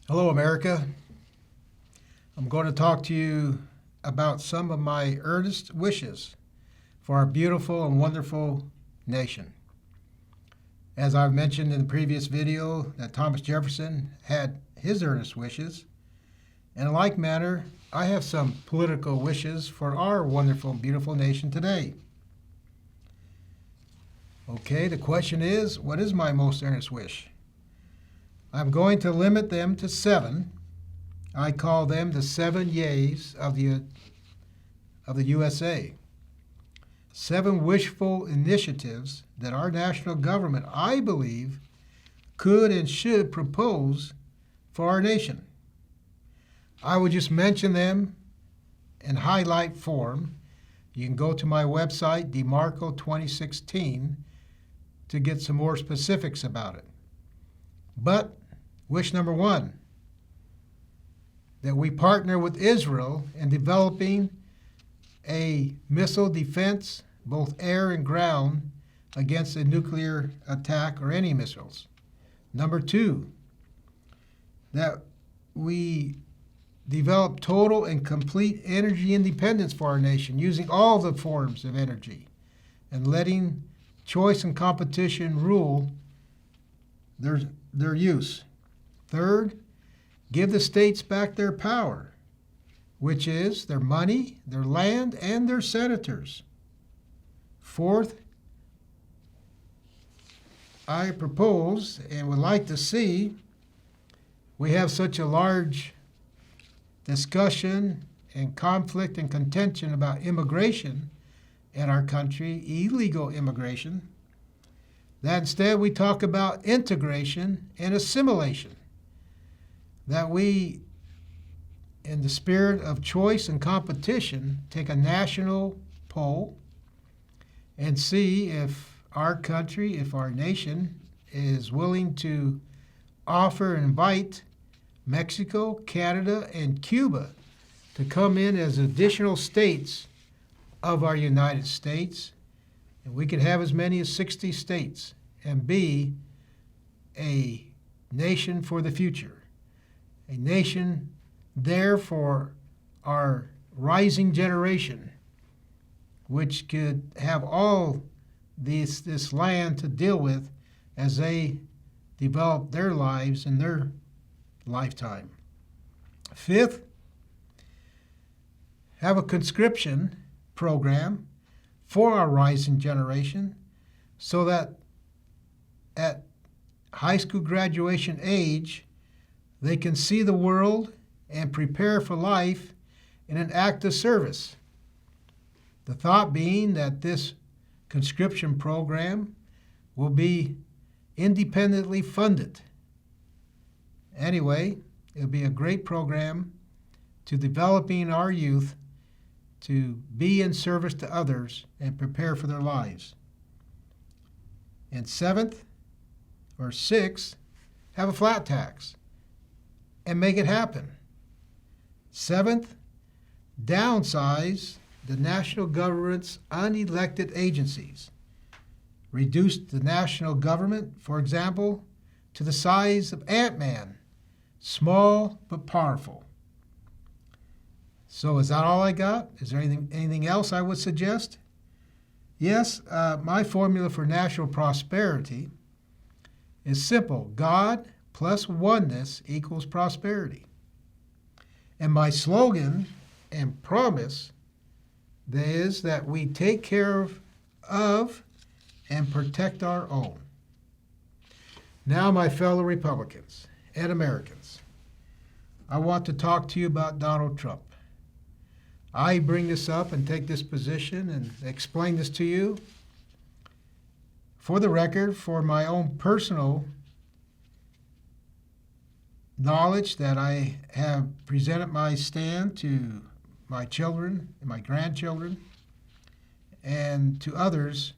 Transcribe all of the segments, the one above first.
Hello, America. I'm going to talk to you about some of my earnest wishes for our beautiful and wonderful nation. As I've mentioned in the previous video, that Thomas Jefferson had his earnest wishes. And in like manner, I have some political wishes for our wonderful and beautiful nation today. Okay, the question is, what is my most earnest wish? I'm going to limit them to 7. I call them the 7 yays of the USA. 7 wishful initiatives that our national government, I believe, could and should propose for our nation. I would just mention them in highlight form. You can go to my website, DeMarco 2016, to get some more specifics about it. But wish number 1, that we partner with Israel in developing a missile defense, both air and ground, against a nuclear attack or any missiles. Number 2, that we develop total and complete energy independence for our nation, using all the forms of energy and letting choice and competition rule their use. 3rd, give the states back their power, which is their money, their land, and their senators. 4th, I propose and would like to see we have such a large discussion and conflict and contention about immigration in our country, illegal immigration, that instead we talk about integration and assimilation. That we, in the spirit of choice and competition, take a national poll and see if our country, if our nation is willing to offer and invite Mexico, Canada, and Cuba to come in as additional states of our United States. And we could have as many as 60 states and be a nation for the future. A nation there for our rising generation, which could have all this land to deal with as they develop their lives in their lifetime. 5th, have a conscription program for our rising generation so that at high school graduation age, they can see the world and prepare for life in an active service. The thought being that this conscription program will be independently funded. Anyway, it'll be a great program to developing our youth to be in service to others and prepare for their lives. And 7th or 6th, have a flat tax and make it happen. 7th, downsize the national government's unelected agencies. Reduce the national government, for example, to the size of Ant-Man, small but powerful. So is that all I got? Is there anything else I would suggest? Yes, my formula for national prosperity is simple. God plus oneness equals prosperity. And my slogan and promise is that we take care of and protect our own. Now, my fellow Republicans and Americans, I want to talk to you about Donald Trump. I bring this up and take this position and explain this to you for the record, for my own personal knowledge, that I have presented my stand to my children and my grandchildren and to others,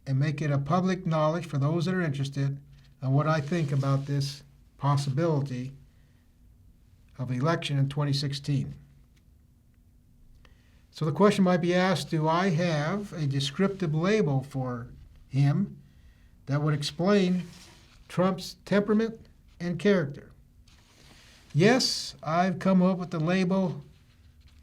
and make it a public knowledge for those that are interested on what I think about this possibility of election in 2016. So the question might be asked, do I have a descriptive label for him that would explain Trump's temperament and character? Yes, I've come up with the label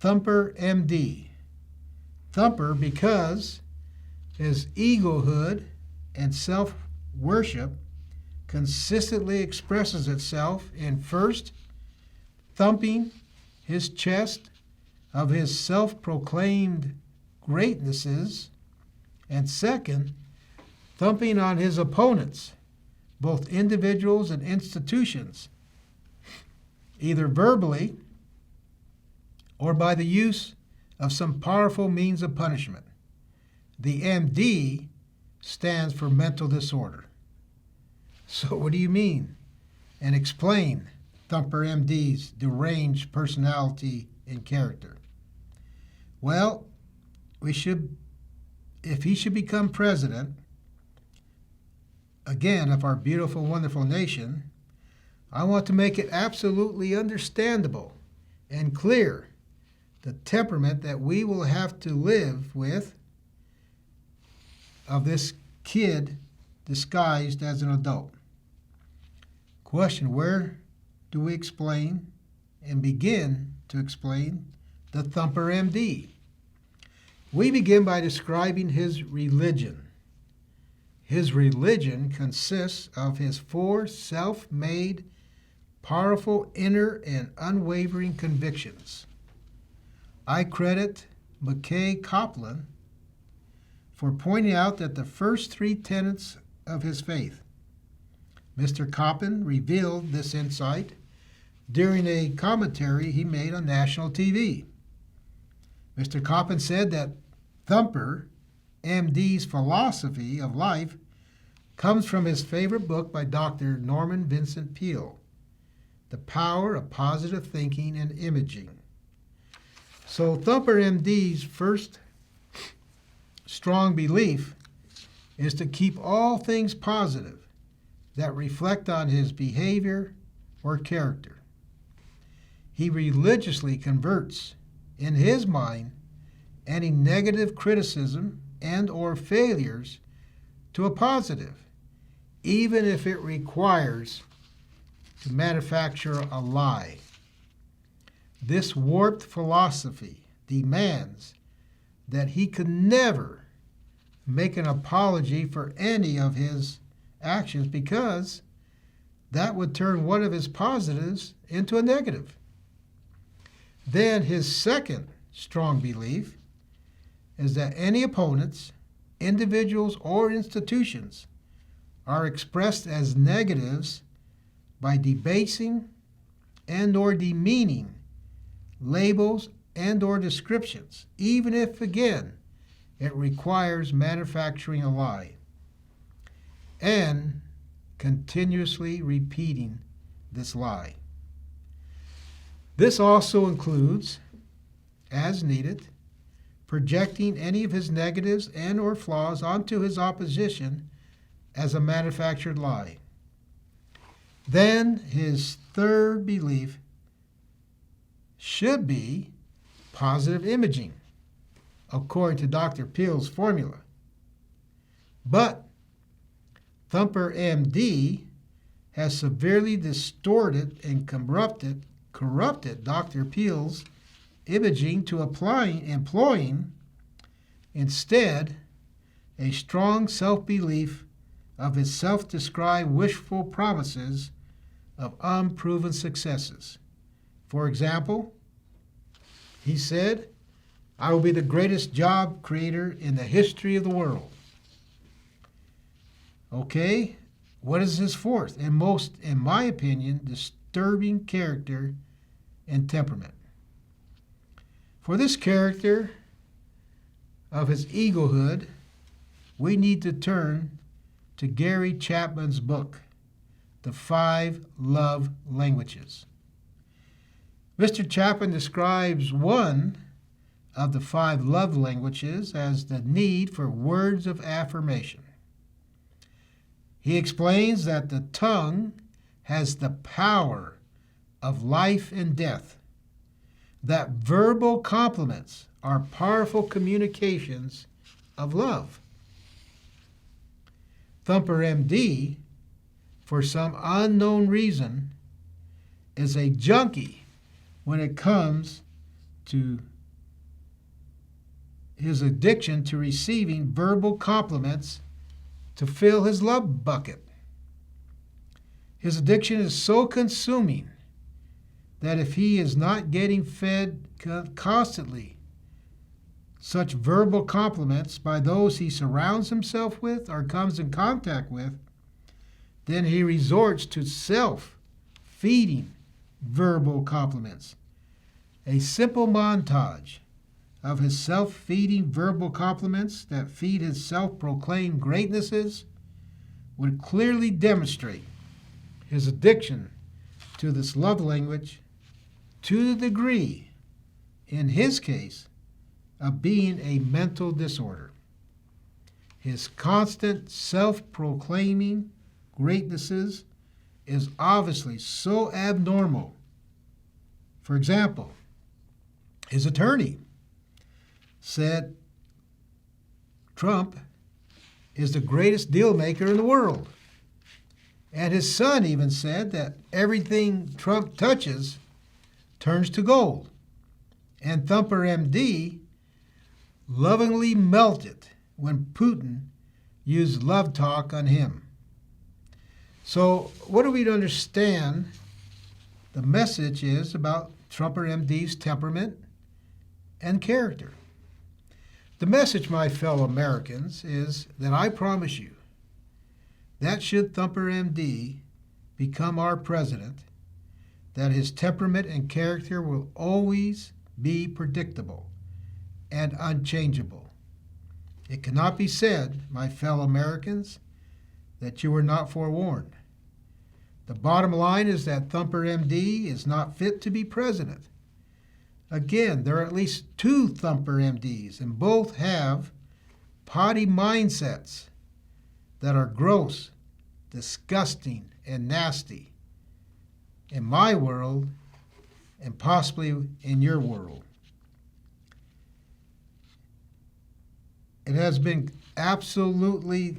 Thumper MD. Thumper because his egohood and self-worship consistently expresses itself in first, thumping his chest of his self-proclaimed greatnesses, and second, thumping on his opponents, both individuals and institutions, either verbally or by the use of some powerful means of punishment. The MD stands for mental disorder. So what do you mean? And explain Thumper MD's deranged personality and character. Well, if he should become president, again, of our beautiful, wonderful nation, I want to make it absolutely understandable and clear the temperament that we will have to live with of this kid disguised as an adult. Question, where do we explain and begin to explain the Thumper MD? We begin by describing his religion. His religion consists of his 4 self-made, powerful inner and unwavering convictions. I credit McKay Copeland for pointing out that the first 3 tenets of his faith. Mr. Copeland revealed this insight during a commentary he made on national TV. Mr. Copeland said that Thumper MD's philosophy of life comes from his favorite book by Dr. Norman Vincent Peale, The Power of Positive Thinking and Imaging. So Thumper MD's first strong belief is to keep all things positive that reflect on his behavior or character. He religiously converts, in his mind, any negative criticism and or failures to a positive, even if it requires to manufacture a lie. This warped philosophy demands that he could never make an apology for any of his actions because that would turn one of his positives into a negative. Then his second strong belief is that any opponents, individuals, or institutions are expressed as negatives by debasing and or demeaning labels and or descriptions, even if, again, it requires manufacturing a lie and continuously repeating this lie. This also includes, as needed, projecting any of his negatives and or flaws onto his opposition as a manufactured lie. Then his third belief should be positive imaging, according to Dr. Peale's formula. But Thumper MD has severely distorted and corrupted Dr. Peale's imaging to employing instead a strong self-belief of his self-described wishful promises of unproven successes. For example, he said, "I will be the greatest job creator in the history of the world." Okay, what is his fourth and most, in my opinion, disturbing character and temperament? For this character of his egohood, we need to turn to Gary Chapman's book, The 5 Love Languages. Mr. Chapman describes one of the 5 love languages as the need for words of affirmation. He explains that the tongue has the power of life and death, that verbal compliments are powerful communications of love. Thumper MD, for some unknown reason, is a junkie when it comes to his addiction to receiving verbal compliments to fill his love bucket. His addiction is so consuming that if he is not getting fed constantly such verbal compliments by those he surrounds himself with or comes in contact with, then he resorts to self-feeding verbal compliments. A simple montage of his self-feeding verbal compliments that feed his self-proclaimed greatnesses would clearly demonstrate his addiction to this love language to the degree, in his case, of being a mental disorder. His constant self-proclaiming greatnesses is obviously so abnormal. For example, his attorney said Trump is the greatest deal maker in the world. And his son even said that everything Trump touches turns to gold. And Thumper MD lovingly melted when Putin used love talk on him. So what are we to understand the message is about Thumper MD's temperament and character? The message, my fellow Americans, is that I promise you that should Thumper MD become our president, that his temperament and character will always be predictable and unchangeable. It cannot be said, my fellow Americans, that you were not forewarned. The bottom line is that Thumper MD is not fit to be president. Again, there are at least two Thumper MDs, and both have potty mindsets that are gross, disgusting, and nasty in my world and possibly in your world. It has been absolutely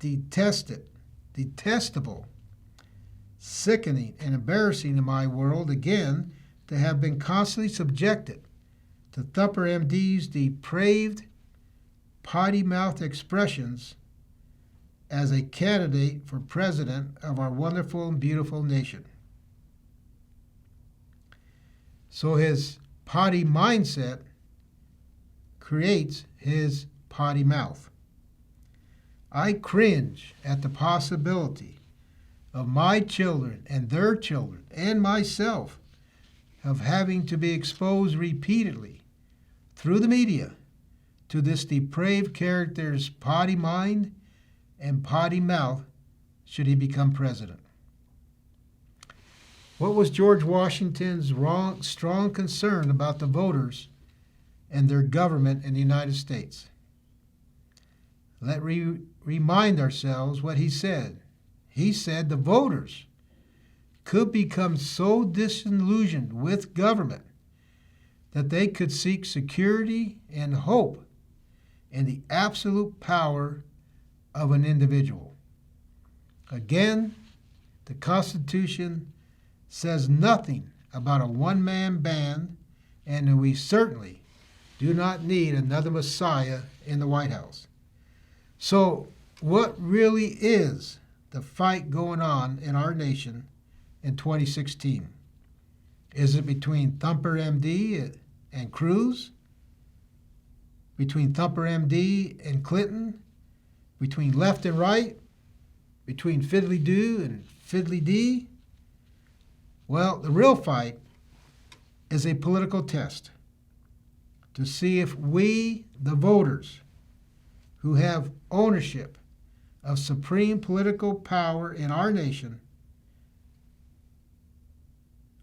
detestable, sickening, and embarrassing in my world, again, to have been constantly subjected to Thumper MD's depraved, potty-mouthed expressions as a candidate for president of our wonderful and beautiful nation. So his potty mindset creates his potty mouth. I cringe at the possibility of my children and their children and myself of having to be exposed repeatedly through the media to this depraved character's potty mind and potty mouth should he become president. What was George Washington's strong concern about the voters and their government in the United States? Let's remind ourselves what he said. He said the voters could become so disillusioned with government that they could seek security and hope in the absolute power of an individual. Again, the Constitution says nothing about a one-man band, and we certainly do not need another Messiah in the White House. So what really is the fight going on in our nation in 2016? Is it between Thumper MD and Cruz? Between Thumper MD and Clinton? Between left and right? Between Fiddly Do and Fiddly D? Well, the real fight is a political test to see if we, the voters, who have ownership of supreme political power in our nation,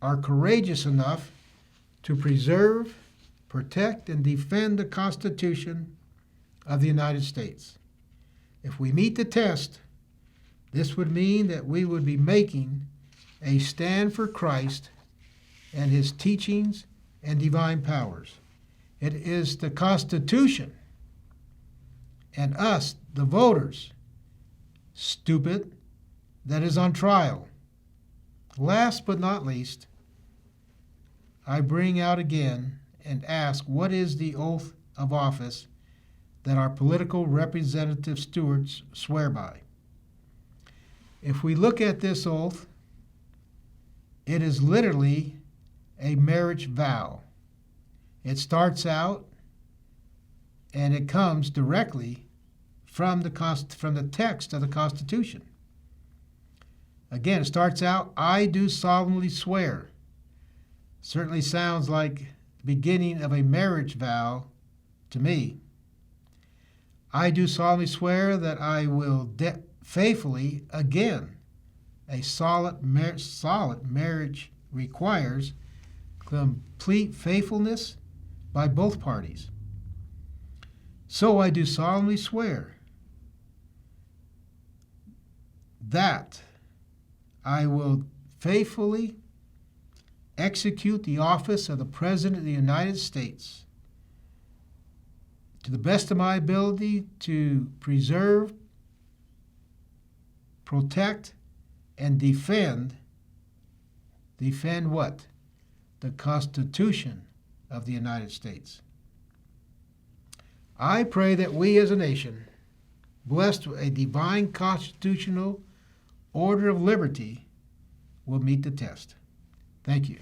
are courageous enough to preserve, protect, and defend the Constitution of the United States. If we meet the test, this would mean that we would be making a stand for Christ and his teachings and divine powers. It is the Constitution and us, the voters, stupid, that is on trial. Last but not least, I bring out again and ask, what is the oath of office that our political representative stewards swear by? If we look at this oath, it is literally a marriage vow. It starts out and it comes directly from the text of the Constitution. Again, it starts out, I do solemnly swear. Certainly sounds like the beginning of a marriage vow to me. I do solemnly swear that I will faithfully, again, a solid marriage requires complete faithfulness by both parties. So I do solemnly swear that I will faithfully execute the office of the President of the United States to the best of my ability to preserve, protect, and defend what? The Constitution of the United States. I pray that we as a nation, blessed with a divine constitutional order of liberty, will meet the test. Thank you.